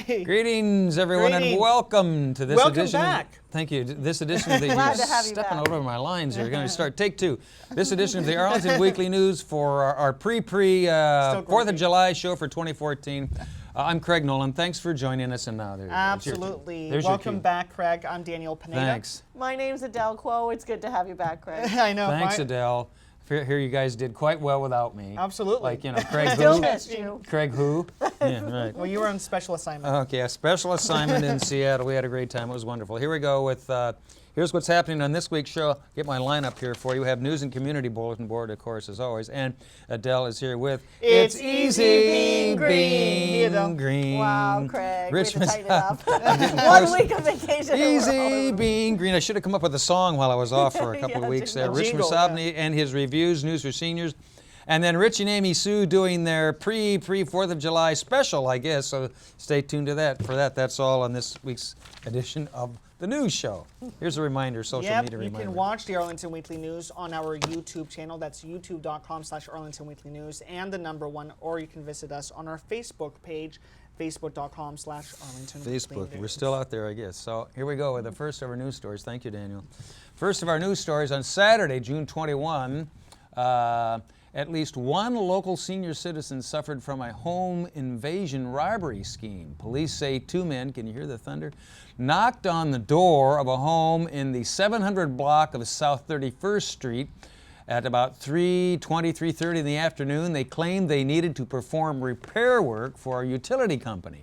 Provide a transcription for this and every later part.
Hi. Greetings, everyone, and welcome to this edition. Welcome back. Thank you. This edition of the Glad to have you stepping back. all over my lines here. We're going to start take two. This edition of the Arlington Weekly News for our Fourth of July show for 2014. I'm Craig Nolan. Thanks for joining us. And now there you go. Absolutely. There's your Welcome cue. back, Craig. I'm Daniel Pineda. Thanks. My name's Adele Quo. It's good to have you back, Craig. I know. Thanks, fine. Adele. Here you guys did quite well without me. Absolutely. Like, you know, Craig Still who? missed you. Craig who? Yeah, right. Well, you were on special assignment. Okay, a special assignment in Seattle. We had a great time. It was wonderful. Here we go with, here's what's happening on this week's show. Get my lineup here for you. We have news and community bulletin board, of course, as always. And Adele is here with It's easy being green. Green. Wow, Craig. Way to Richmond. tighten it up. 1 week of vacation. and we're all Easy over. being green. I should have come up with a song while I was off for a couple Yeah, of weeks there. jingle. Rich Jingle, Masabny and his reviews, news for seniors. And then Rich and Amy Sue doing their pre-4th of July special, I guess. So stay tuned to that. For that, that's all on this week's edition of the news show. Here's a reminder, social media You reminder. can watch the Arlington Weekly News on our YouTube channel. That's youtube.com/Arlington Weekly News and the number 1. Or you can visit us on our Facebook page, facebook.com/Arlington Weekly Facebook. We're News. still out there, I guess. So here we go with the first of our news stories. Thank you, Daniel. First of our news stories on Saturday, June 21. At least one local senior citizen suffered from a home invasion robbery scheme. Police say 2 men, can you hear the thunder, knocked on the door of a home in the 700 block of South 31st Street at about 3:30 in the afternoon. They claimed they needed to perform repair work for a utility company.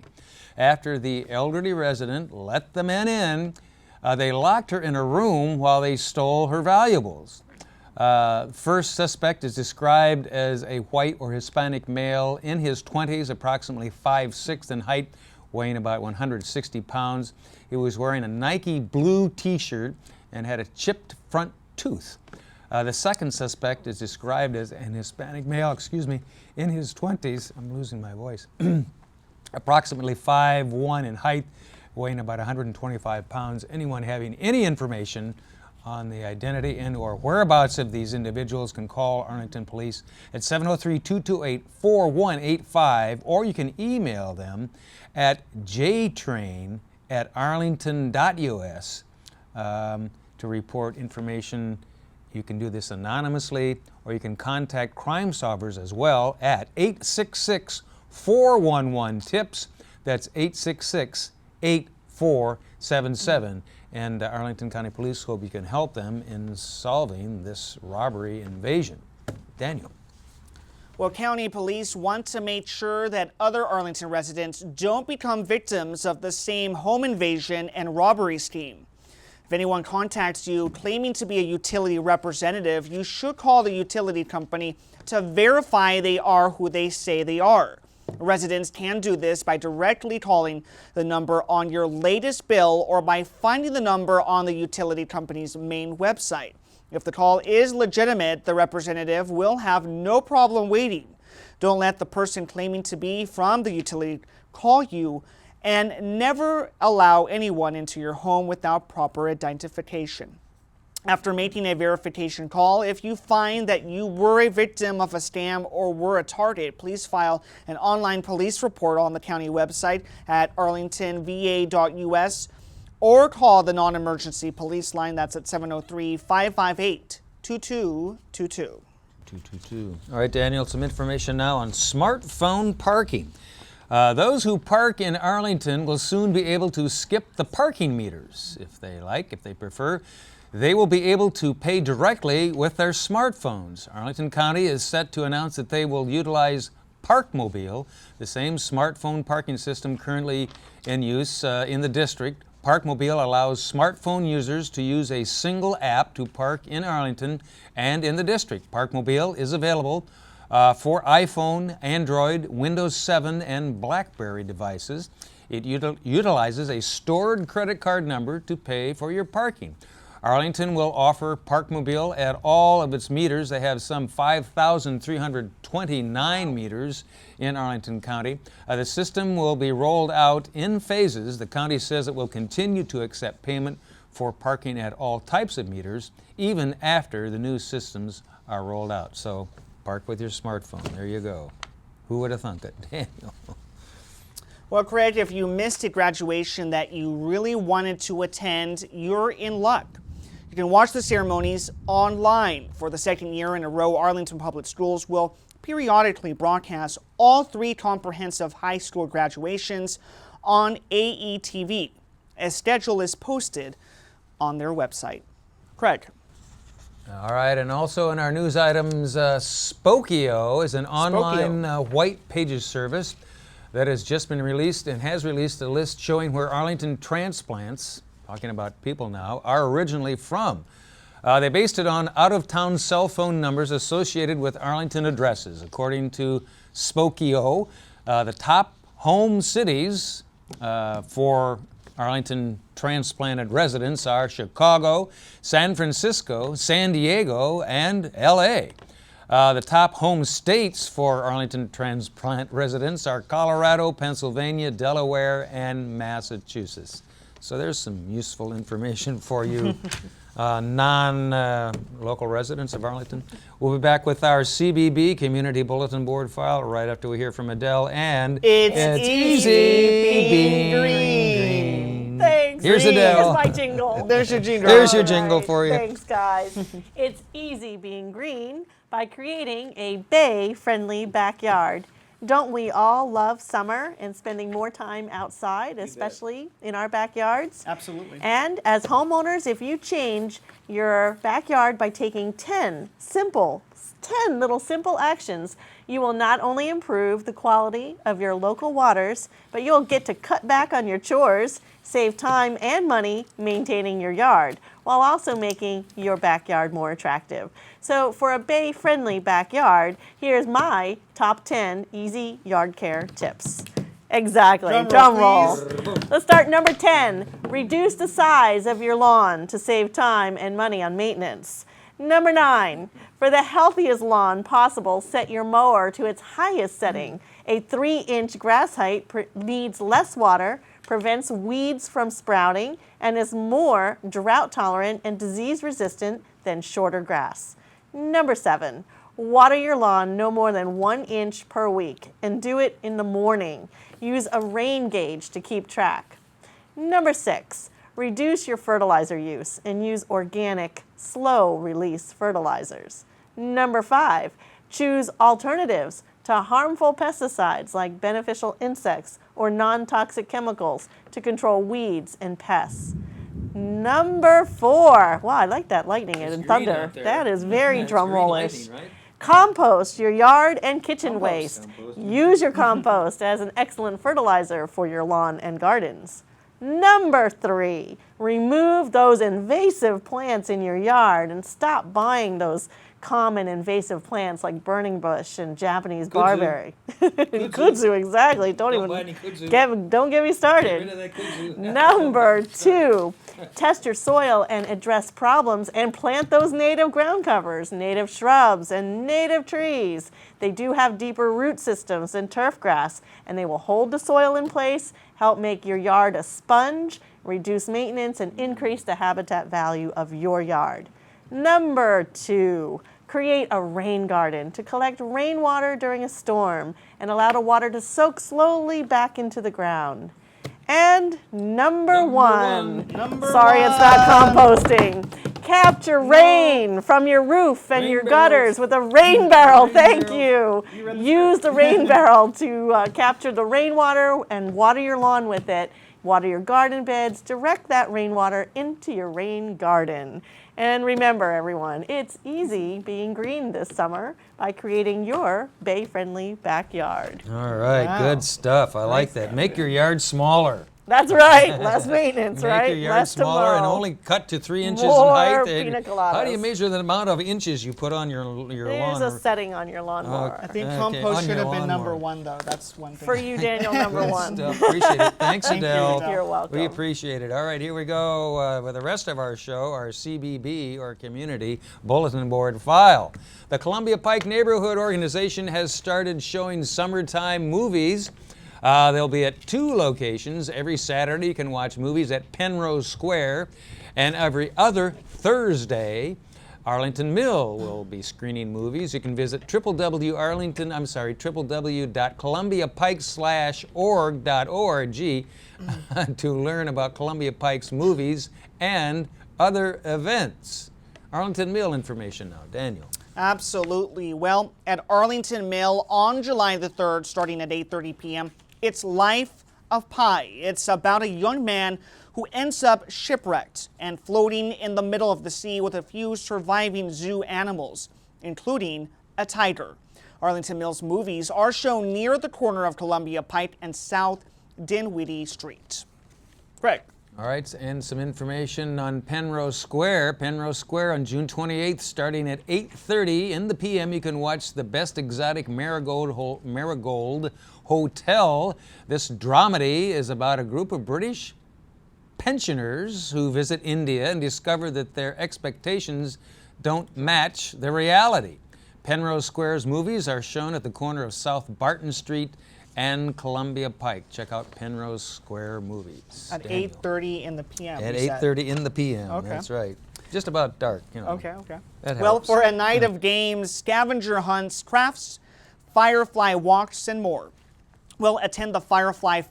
After the elderly resident let the men in, they locked her in a room while they stole her valuables. First suspect is described as a white or Hispanic male in his 20s, approximately 5'6" in height, weighing about 160 pounds. He was wearing a Nike blue t-shirt and had a chipped front tooth. The second suspect is described as an Hispanic male, in his 20s, I'm losing my voice, approximately 5'1" in height, weighing about 125 pounds. Anyone having any information on the identity and or whereabouts of these individuals can call Arlington Police at 703-228-4185, or you can email them at jtrain@arlington.us to report information. You can do this anonymously, or you can contact Crime Solvers as well at 866-411-TIPS. That's 866-8477. And Arlington County Police hope you can help them in solving this robbery invasion. Daniel. Well, county police want to make sure that other Arlington residents don't become victims of the same home invasion and robbery scheme. If anyone contacts you claiming to be a utility representative, you should call the utility company to verify they are who they say they are. Residents can do this by directly calling the number on your latest bill or by finding the number on the utility company's main website. If the call is legitimate, the representative will have no problem waiting. Don't let the person claiming to be from the utility call you, and never allow anyone into your home without proper identification. After making a verification call, if you find that you were a victim of a scam or were a target, please file an online police report on the county website at arlingtonva.us or call the non-emergency police line. That's at 703-558-2222. 222. All right, Daniel, some information now on smartphone parking. Those who park in Arlington will soon be able to skip the parking meters if they like, if they prefer. They will be able to pay directly with their smartphones. Arlington County is set to announce that they will utilize Parkmobile, the same smartphone parking system currently in use in the district. Parkmobile allows smartphone users to use a single app to park in Arlington and in the district. Parkmobile is available for iPhone, Android, Windows 7, and BlackBerry devices. It utilizes a stored credit card number to pay for your parking. Arlington will offer Parkmobile at all of its meters. They have some 5,329 meters in Arlington County. The system will be rolled out in phases. The county says it will continue to accept payment for parking at all types of meters, even after the new systems are rolled out. So park with your smartphone. There you go. Who would have thunk it? Daniel. Well, Craig, if you missed a graduation that you really wanted to attend, you're in luck. You can watch the ceremonies online. For the second year in a row, Arlington Public Schools will periodically broadcast all 3 comprehensive high school graduations on AETV. A schedule is posted on their website. Craig. All right, and also in our news items, Spokio is an online white pages service that has just been released and has released a list showing where Arlington transplants, talking about people now, are originally from. They based it on out-of-town cell phone numbers associated with Arlington addresses. According to Spokio, the top home cities for Arlington transplanted residents are Chicago, San Francisco, San Diego, and LA. The top home states for Arlington transplant residents are Colorado, Pennsylvania, Delaware, and Massachusetts. So there's some useful information for you non-local residents of Arlington. We'll be back with our CBB, Community Bulletin Board file, right after we hear from Adele. And It's easy being green. Thanks. Here's Adele. Here's my jingle. There's your jingle. There's your jingle for you. Thanks, guys. It's easy being green by creating a Bay-friendly backyard. Don't we all love summer and spending more time outside, especially in our backyards? Absolutely. And as homeowners, if you change your backyard by taking 10 little simple actions, you will not only improve the quality of your local waters, but you'll get to cut back on your chores, save time and money maintaining your yard, while also making your backyard more attractive. So for a Bay-friendly backyard, here's my top 10 easy yard care tips. Exactly, drum roll. Let's start number 10, reduce the size of your lawn to save time and money on maintenance. Number 9, for the healthiest lawn possible, set your mower to its highest setting. A 3-inch grass height needs less water, prevents weeds from sprouting, and is more drought tolerant and disease resistant than shorter grass. Number 7, water your lawn no more than 1 inch per week, and do it in the morning. Use a rain gauge to keep track. Number 6, reduce your fertilizer use and use organic, slow-release fertilizers. Number 5, choose alternatives to harmful pesticides like beneficial insects or non-toxic chemicals to control weeds and pests. Number 4, wow, I like that lightning and thunder. That is very drum rollish. Right? Compost your yard and kitchen waste. Use your compost as an excellent fertilizer for your lawn and gardens. Number 3, remove those invasive plants in your yard and stop buying those common invasive plants like burning bush and Japanese barberry. Kudzu, exactly. Don't get me started. Get rid of that kudzu. Number 2, test your soil and address problems and plant those native ground covers, native shrubs, and native trees. They do have deeper root systems than turf grass, and they will hold the soil in place, help make your yard a sponge, reduce maintenance, and increase the habitat value of your yard. Number 2, create a rain garden to collect rainwater during a storm and allow the water to soak slowly back into the ground. And number one. Sorry, it's not composting. Capture rain from your roof and your gutters with a rain barrel. Thank you. Use the rain barrel to capture the rainwater and water your lawn with it. Water your garden beds. Direct that rainwater into your rain garden. And remember, everyone, it's easy being green this summer by creating your Bay-friendly backyard. All right, good stuff. I like that. Make your yard smaller. That's right. Less maintenance, Make right? your yard Less smaller to and mow. only cut to 3 inches More in height. pina coladas. How do you measure the amount of inches you put on your lawn? There's a setting on your lawnmower. I think Okay, compost on should your have been number lawnmower. 1, though. That's one thing. For you, Daniel, number Good one. stuff. Appreciate it. Thanks, Thank you, Adele. Adele. You're welcome. We appreciate it. All right, here we go with the rest of our show, our CBB, or Community Bulletin Board file. The Columbia Pike Neighborhood Organization has started showing summertime movies. They'll be at 2 locations. Every Saturday you can watch movies at Penrose Square, and every other Thursday Arlington Mill will be screening movies. You can visit www.columbiapike.org.org to learn about Columbia Pike's movies and other events. Arlington Mill information now. Daniel. Absolutely. Well, at Arlington Mill on July the 3rd, starting at 8:30 p.m., it's Life of Pi. It's about a young man who ends up shipwrecked and floating in the middle of the sea with a few surviving zoo animals, including a tiger. Arlington Mills movies are shown near the corner of Columbia Pike and South Dinwiddie Street. Greg. All right, and some information on Penrose Square. Penrose Square on June 28th, starting at 8:30 in the p.m. You can watch the Best Exotic Marigold Hotel. This dramedy is about a group of British pensioners who visit India and discover that their expectations don't match the reality. Penrose Square's movies are shown at the corner of South Barton Street and Columbia Pike. Check out Penrose Square movies. At Daniel. 8:30 in the p.m. At you said. 8:30 in the p.m. Okay. That's right. Just about dark, you know. Okay. That Well, helps. for a night of games, scavenger hunts, crafts, firefly walks, and more. Well, attend the Firefly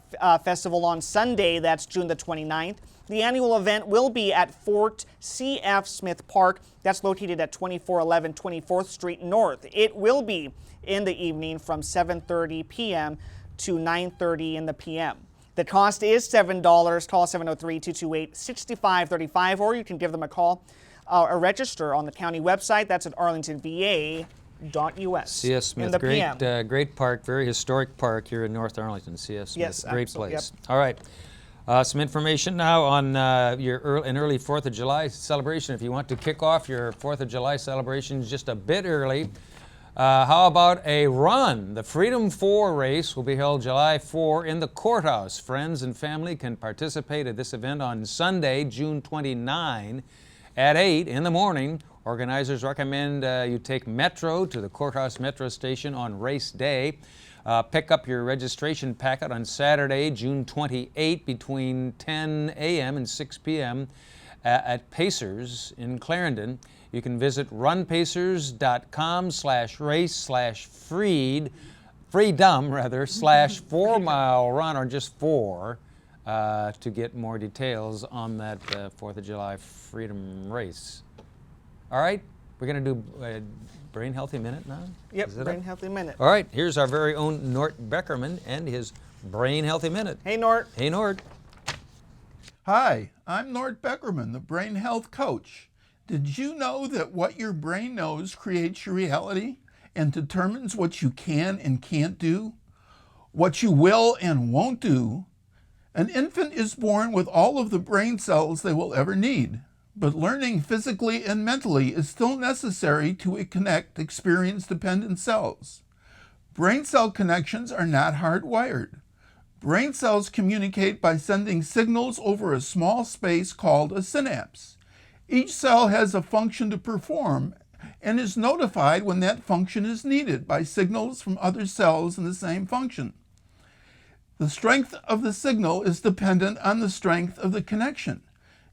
Festival on Sunday, that's June the 29th. The annual event will be at Fort C.F. Smith Park. That's located at 2411 24th Street North. It will be in the evening from 7:30 p.m. to 9:30 in the p.m. The cost is $7. Call 703-228-6535, or you can give them a call or register on the county website. That's at arlingtonva.us. C.S. Smith, in the great, PM. great park, very historic park here in North Arlington. C.S. Smith, Yes, great absolutely, place. All right. Some information now on an early 4th of July celebration. If you want to kick off your 4th of July celebrations just a bit early, how about a run? The Freedom 4 race will be held July 4 in the courthouse. Friends and family can participate at this event on Sunday, June 29 at 8 in the morning. Organizers recommend you take Metro to the courthouse metro station on race day. Pick up your registration packet on Saturday, June 28 between 10 a.m. and 6 p.m. At Pacers in Clarendon. You can visit runpacers.com/freedom/4-mile run, or just 4, to get more details on that 4th of July Freedom Race. All right, we're going to do a Brain Healthy Minute now? Yep, Brain Healthy Minute. All right, here's our very own Nort Beckerman and his Brain Healthy Minute. Hey, Nort. Hey, Nort. Hi, I'm Nort Beckerman, the Brain Health Coach. Did you know that what your brain knows creates your reality and determines what you can and can't do, what you will and won't do? An infant is born with all of the brain cells they will ever need, but learning physically and mentally is still necessary to connect experience-dependent cells. Brain cell connections are not hardwired. Brain cells communicate by sending signals over a small space called a synapse. Each cell has a function to perform and is notified when that function is needed by signals from other cells in the same function. The strength of the signal is dependent on the strength of the connection.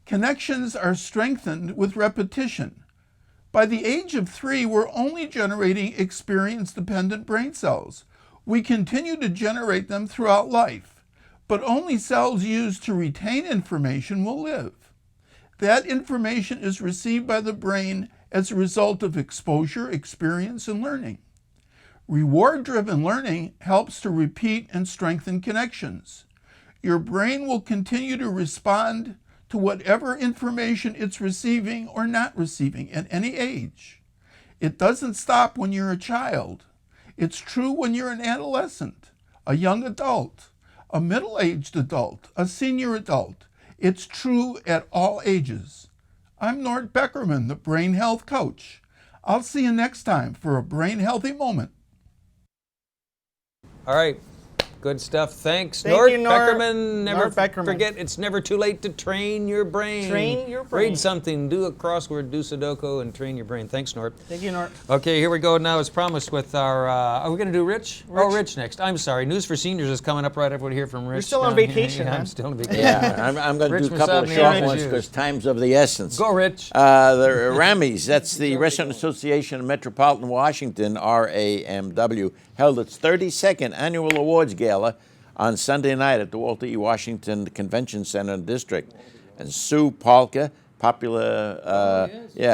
Connections are strengthened with repetition. By the age of 3, we're only generating experience-dependent brain cells. We continue to generate them throughout life, but only cells used to retain information will live. That information is received by the brain as a result of exposure, experience, and learning. Reward-driven learning helps to repeat and strengthen connections. Your brain will continue to respond to whatever information it's receiving or not receiving at any age. It doesn't stop when you're a child. It's true when you're an adolescent, a young adult, a middle-aged adult, a senior adult. It's true at all ages. I'm Nort Beckerman, the Brain Health Coach. I'll see you next time for a Brain Healthy Moment. All right, Good stuff. Thanks, Thank Nort you, Nort. Beckerman. Never Nort Beckerman. forget, it's never too late to train your brain. Train your brain. Read something, do a crossword, do Sudoku, and train your brain. Thanks, Nort. Thank you, Nort. Okay, here we go now as promised with our, are we going to do Rich? Oh, Rich next. I'm sorry. News for Seniors is coming up right after we hear from Rich. You're still on down here. vacation, Yeah, man. I'm still on vacation. Yeah, I'm going to Rich do a couple of Masabny, short Rich ones Hughes. because time's of the essence. Go, Rich. The Rammies, that's the Restaurant Association of Metropolitan Washington, RAMW, held its 32nd annual awards gala on Sunday night at the Walter E. Washington Convention Center District. And Sue Huheey, popular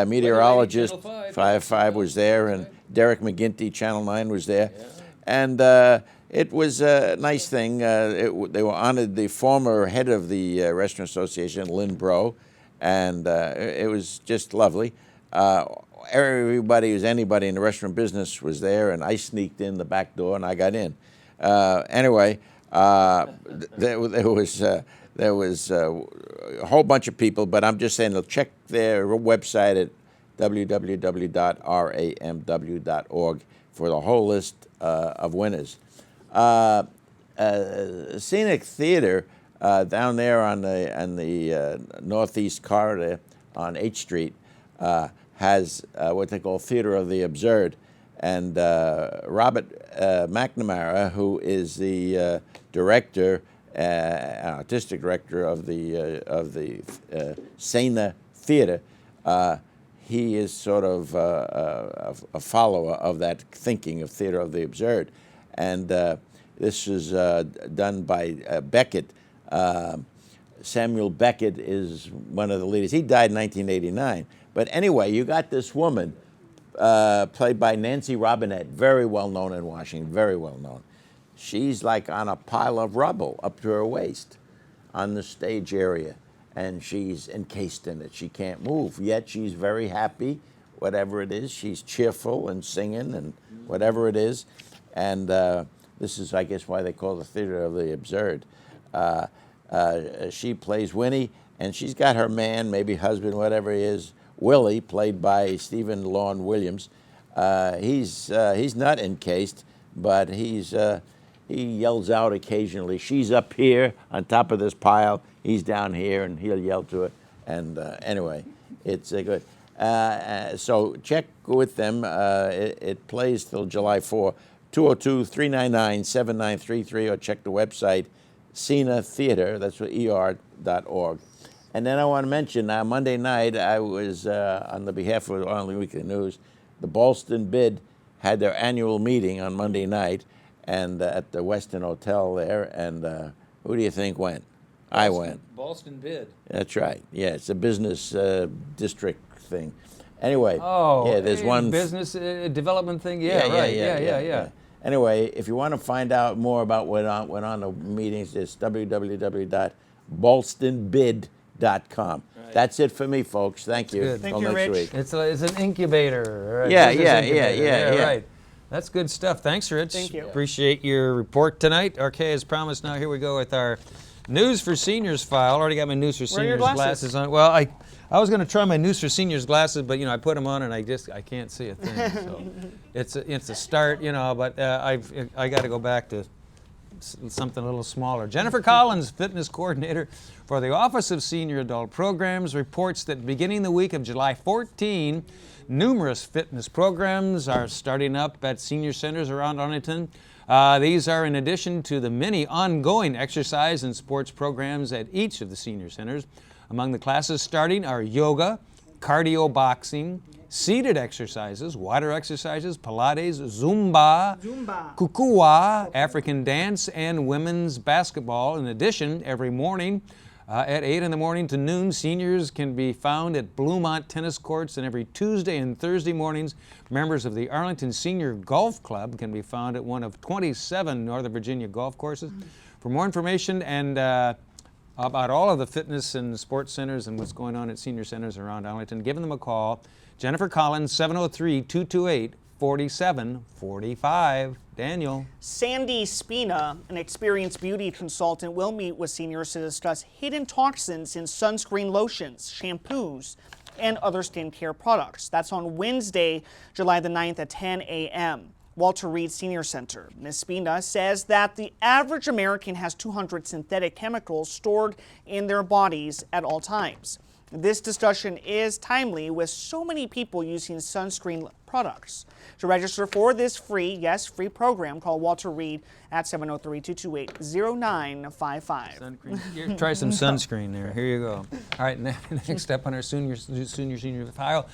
meteorologist, Channel 5 was there, and Derek McGinty, Channel 9 was there. And it was a nice thing. They were honored the former head of the Restaurant Association, Lynn Bro, and it was just lovely. Anybody in the restaurant business was there, and I sneaked in the back door and I got in. Anyway, there was a whole bunch of people, but I'm just saying, check their website at www.ramw.org for the whole list of winners. Scenic Theater down there on the northeast corridor on H Street has what they call Theater of the Absurd, and Robert McNamara, who is the director, artistic director of the Sana Theater, he is sort of a follower of that thinking of Theater of the Absurd, and this is done by Beckett. Samuel Beckett is one of the leaders. He died in 1989. But anyway, you got this woman played by Nancy Robinette, very well known in Washington, very well known. She's like on a pile of rubble up to her waist on the stage area, and she's encased in it. She can't move, yet she's very happy, whatever it is. She's cheerful and singing and whatever it is. And this is, I guess, why they call the Theater of the Absurd. She plays Winnie, and she's got her man, maybe husband, whatever he is, Willie, played by Stephen Lawn Williams. He's not encased, but he yells out occasionally. She's up here on top of this pile. He's down here, and he'll yell to her. And anyway, it's good. So check with them. It plays till July 4. 202-399-7933, or check the website, Sana Theater, that's what ER.org. And then I want to mention, Monday night, I was, on the behalf of Arlington Weekly News, the Ballston Bid had their annual meeting on Monday night, and at the Westin Hotel there, and who do you think went? I went. Ballston Bid. That's right. Yeah, it's a business district thing. Anyway, Oh, yeah, there's one business development thing. Yeah. Anyway, if you want to find out more about what went on the meetings, it's www.ballstonbid.com. Right. That's it for me, folks. Thank you. good. Thank Till you, next Rich. week. It's an incubator. Yeah, business yeah, incubator. yeah. Right. That's good stuff. Thanks, Rich. Thank you. Appreciate your report tonight. Okay, as promised, now here we go with our News for Seniors file. Already got my News for Where are your Seniors glasses? on. Well, I was going to try my News for Seniors glasses, but I put them on and I can't see a thing. So it's a start, but I got to go back to something a little smaller. Jennifer Collins, fitness coordinator for the Office of Senior Adult Programs, reports that beginning the week of July 14, numerous fitness programs are starting up at senior centers around Arlington. These are in addition to the many ongoing exercise and sports programs at each of the senior centers. Among the classes starting are yoga, cardio boxing, seated exercises, water exercises, Pilates, Zumba, Kukua, African dance, and women's basketball. In addition, every morning at 8 in the morning to noon, seniors can be found at Bluemont Tennis Courts, and every Tuesday and Thursday mornings, members of the Arlington Senior Golf Club can be found at one of 27 Northern Virginia golf courses. For more information and about all of the fitness and sports centers and what's going on at senior centers around Arlington, give them a call. Jennifer Collins, 703-228-4745. Daniel. Sandy Spina, an experienced beauty consultant, will meet with seniors to discuss hidden toxins in sunscreen lotions, shampoos, and other skincare products. That's on Wednesday, July the 9th at 10 a.m. Walter Reed Senior Center. Ms. Spina says that the average American has 200 synthetic chemicals stored in their bodies at all times. This discussion is timely with so many people using sunscreen products. To register for this free program, call Walter Reed at 703-228-0955. Try some sunscreen there. Here you go. All right, next up on our senior file.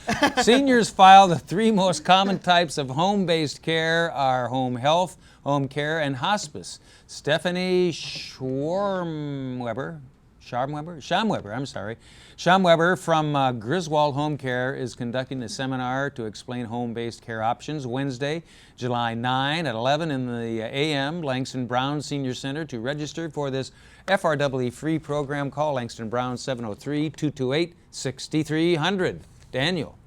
Seniors file the 3 most common types of home-based care are home health, home care, and hospice. Stephanie Schamweber from Griswold Home Care is conducting a seminar to explain home-based care options Wednesday, July 9 at 11 in the a.m. Langston Brown Senior Center. To register for this FRWE free program, call Langston Brown 703-228-6300. Daniel.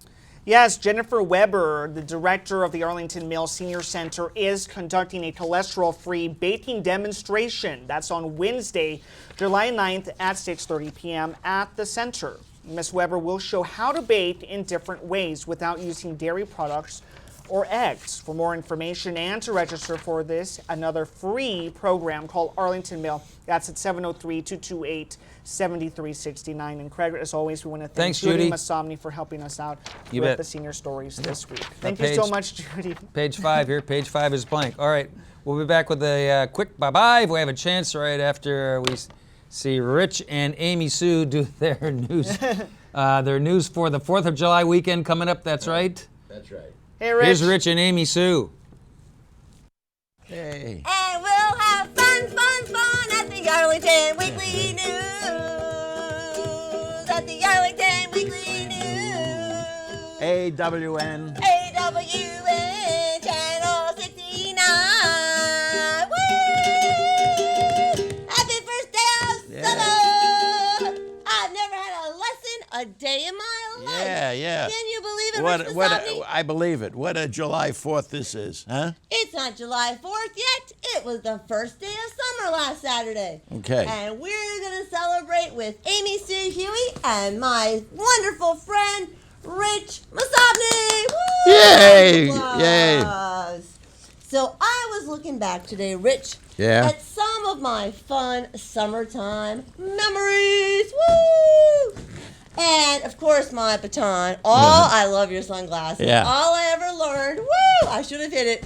Yes, Jennifer Weber, the director of the Arlington Mills Senior Center, is conducting a cholesterol-free baking demonstration. That's on Wednesday, July 9th at 6:30 p.m. at the center. Ms. Weber will show how to bake in different ways without using dairy products or eggs. For more information and to register for this, another free program, call Arlington Mill. That's at 703-228-7369. And Craig, as always, we want to thank Judy Masomni for helping us out with the senior stories this week. Thank you so much, Judy. Page 5 here. Page 5 is blank. All right, we'll be back with a quick bye-bye if we have a chance right after we see Rich and Amy Sue do their news. Their news for the 4th of July weekend coming up. That's right. That's right. Hey, Rich. Here's Rich and Amy Sue. Hey. And we'll have fun at the Arlington Weekly News. At the Arlington Weekly News. AWN. AWN Channel 69. Woo! Happy first day of summer. I've never had a lesson a day in my life. Yeah. Can you believe it, Rich What Masomni? I believe it. What a July 4th this is, huh? It's not July 4th yet. It was the first day of summer last Saturday. Okay. And we're going to celebrate with Amy Sue Huheey and my wonderful friend, Rich Masomni. Woo! Yay! Applause. So I was looking back today, Rich, at some of my fun summertime memories. Woo! And, of course, my baton. I love your sunglasses. Yeah. All I ever learned, woo, I should have hit it,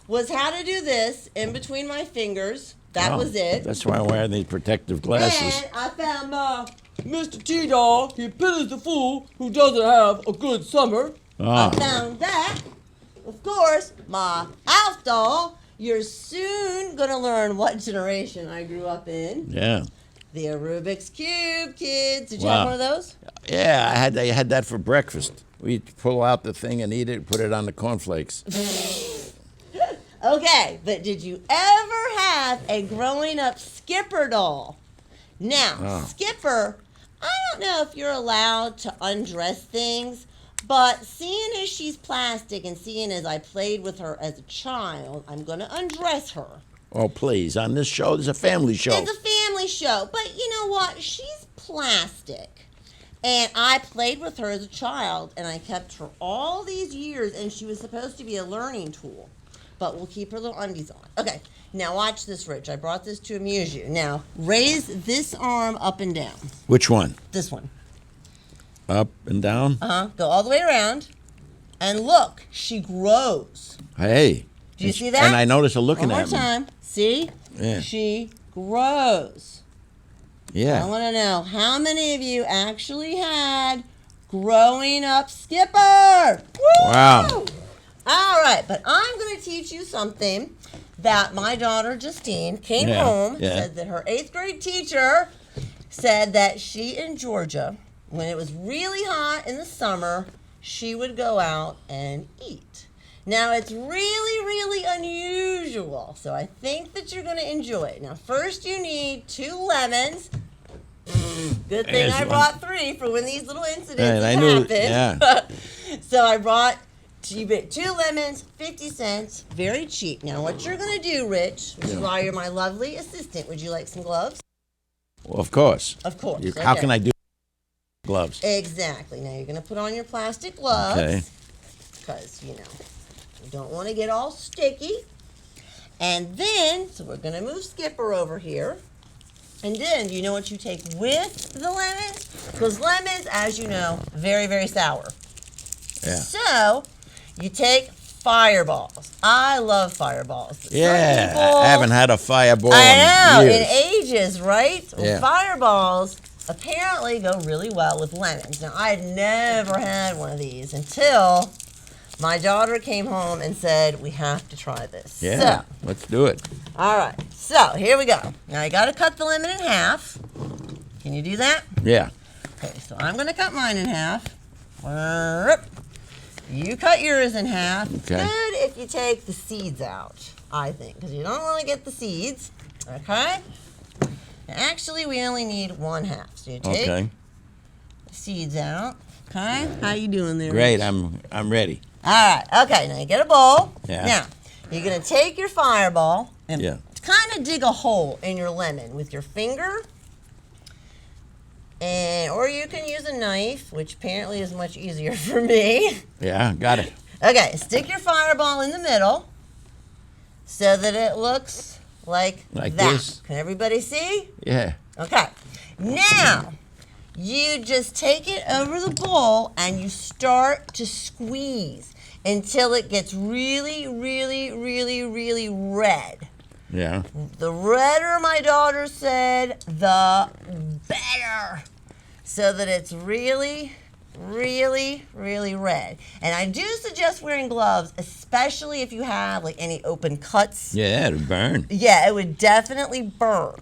was how to do this in between my fingers. That was it. That's why I'm wearing these protective glasses. And I found my Mr. T-Dog. He pities the fool who doesn't have a good summer. I found that. Of course, my Alf doll. You're soon going to learn what generation I grew up in. Yeah. The Rubik's Cube, kids. Did you have one of those? Yeah, I had that for breakfast. We'd pull out the thing and eat it, put it on the cornflakes. Okay, but did you ever have a growing up Skipper doll? Now, Skipper, I don't know if you're allowed to undress things, but seeing as she's plastic and seeing as I played with her as a child, I'm going to undress her. Oh, please. On this show, there's a family show. It's a family show, but you know what? She's plastic. And I played with her as a child, and I kept her all these years, and she was supposed to be a learning tool. But we'll keep her little undies on. Okay, now watch this, Rich. I brought this to amuse you. Now, raise this arm up and down. Which one? This one. Up and down? Go all the way around. And look, she grows. Hey. Do you see that? And I notice her looking One at more time. See? Yeah. She grows. I Yeah. want to know how many of you actually had growing up Skipper? Woo! Wow. All right, but I'm going to teach you something that my daughter Justine came home, said that her 8th grade teacher said that she in Georgia, when it was really hot in the summer, she would go out and eat. Now, it's really, really unusual, so I think that you're going to enjoy it. Now, first you need 2 lemons. Good thing There's I one. brought 3 for when these little incidents And I knew, happen. So I brought 2 lemons, 50 cents, very cheap. Now, what you're going to do, Rich, which is why you're my lovely assistant, would you like some gloves? Well, of course. Of course. How okay. can I do gloves? Exactly. Now, you're going to put on your plastic gloves. Okay. Because, you know, We don't want to get all sticky. And then, so we're going to move Skipper over here. And then, you know what you take with the lemons? Because lemons, as you know, very, very sour. Yeah. So, you take fireballs. I love fireballs. Some Yeah, people- I haven't had a fireball I know, in in years. ages, right? Well, Yeah. fireballs apparently go really well with lemons. Now, I had never had one of these until my daughter came home and said, we have to try this. Yeah, So, let's do it. all right, so here we go. Now, you got to cut the lemon in half. Can you do that? Yeah. Okay, so I'm going to cut mine in half. You cut yours in half. Okay. Good if you take the seeds out, I think, because you don't want to get the seeds. Okay? And actually, we only need 1/2. So you take Okay. the seeds out. Okay? How you doing there? Great. Rich? I'm ready. All right. Okay, now you get a bowl. Yeah. Now, you're going to take your fireball and Yeah. kind of dig a hole in your lemon with your finger. Or you can use a knife, which apparently is much easier for me. Yeah, got it. Okay, stick your fireball in the middle so that it looks like Like that. this? Can everybody see? Yeah. Okay. Now, you just take it over the bowl and you start to squeeze until it gets really, really, really, really red. Yeah. The redder, my daughter said, the better. So that it's really, really, really red. And I do suggest wearing gloves, especially if you have like any open cuts. Yeah, it'll burn. Yeah, it would definitely burn.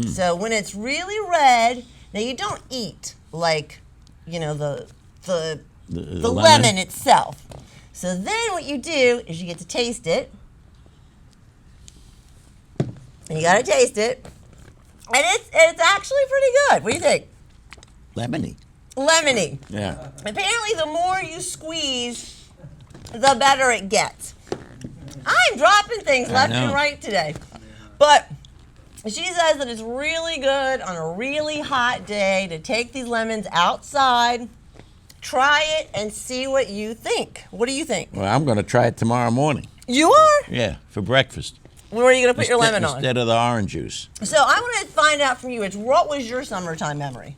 So when it's really red, now you don't eat like, you know, the lemon itself. So then what you do is you get to taste it. And you gotta taste it. And it's actually pretty good. What do you think? Lemony. Lemony. Yeah. Apparently the more you squeeze, the better it gets. I'm dropping things left and know. right today. But she says that it's really good on a really hot day to take these lemons outside, try it, and see what you think. What do you think? Well, I'm going to try it tomorrow morning. You are? Yeah, for breakfast. Where are you going to put your lemon on? Instead of the orange juice. So I want to find out from you, what was your summertime memory?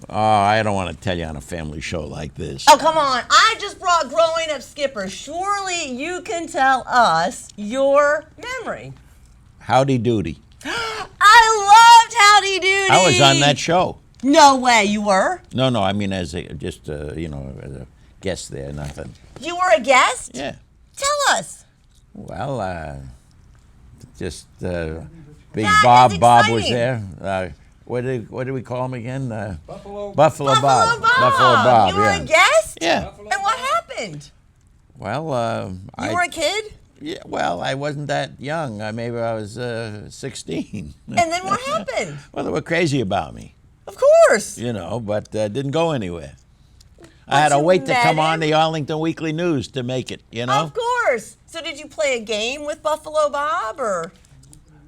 Oh, I don't want to tell you on a family show like this. Oh, come on. I just brought Growing Up Skipper. Surely you can tell us your memory. Howdy Doody. I loved Howdy Doody. I was on that show. No way, you were? No, I mean as a, just, you know, as a guest there, nothing. You were a guest? Yeah. Tell us. Well, just Big That Bob. is Bob was exciting. there. What did we call him again? Buffalo. Buffalo Bob. Buffalo Buffalo Bob. You were Yeah. a guest? Yeah. And what happened? Well, You were a kid? Yeah. Well, I wasn't that young. Maybe I was 16. And then what happened? Well, they were crazy about me, Of course. you know, but didn't go anywhere. I had to you wait to met come on him? the Arlington Weekly News to make it, you know? Of course. So did you play a game with Buffalo Bob or?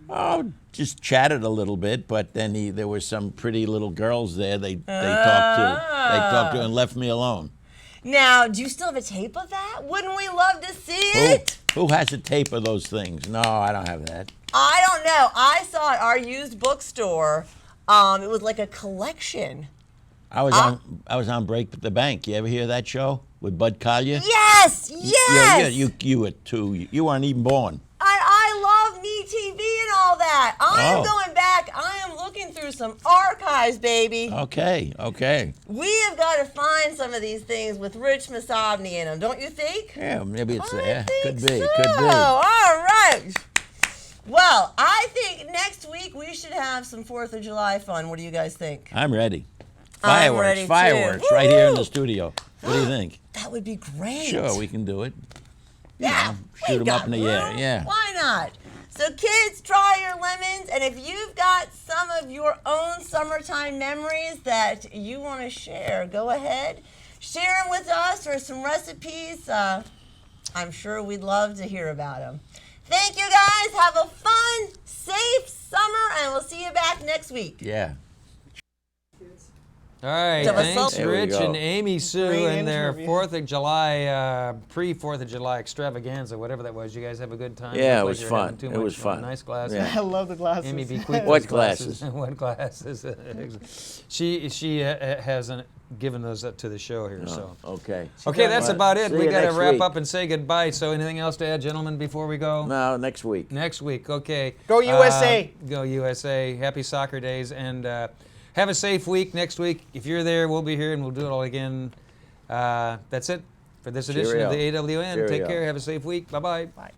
Oh, just chatted a little bit, but then there were some pretty little girls there. They talked to and left me alone. Now, do you still have a tape of that? Wouldn't we love to see Who, it? who has a tape of those things? No, I don't have that. I don't know. I saw it at our used bookstore. It was like a collection. I was on Break the Bank. You ever hear that show with Bud Collier? Yes, yes. Yeah, you were too. You weren't even born. I love Me TV and all that. I'm Oh. going back. I am looking through some archives, baby. Okay. We have got to find some of these things with Rich Masovny in them, don't you think? Yeah, maybe it's I there. think Could be. so. Could be. All right. Well, I think next week we should have some 4th of July fun. What do you guys think? I'm ready. I'm ready too. Fireworks, right here in the Woo-hoo! studio. What do you think? That would be great. Sure, we can do it. Yeah, shoot we've 'em up got in the air, room. yeah. Why not? So kids, try your lemons, and if you've got some of your own summertime memories that you want to share, go ahead. Share them with us or some recipes. I'm sure we'd love to hear about them. Thank you guys. Have a fun, safe summer, and we'll see you back next week. Yeah. All right, There was thanks, some- Rich There we and go. Amy Sue Great and their interview. 4th of July, pre-4th of July extravaganza, whatever that was. You guys have a good time? Yeah, Looks it like was you're having fun. too It much was fun. Nice glasses. Yeah. I love the glasses. Amy, be quick. What with glasses? What glasses? she hasn't given those up to the show here, so. Okay. Okay, that's Well, about it. see We you got to next wrap week. up and say goodbye. So, anything else to add, gentlemen, before we go? No, next week. Next week, okay. Go USA. Go USA. Happy soccer days, and have a safe week next week. If you're there, we'll be here, and we'll do it all again. That's it for this edition of the Cheerio. AWN. Take Cheerio. care. Have a safe week. Bye-bye. Bye.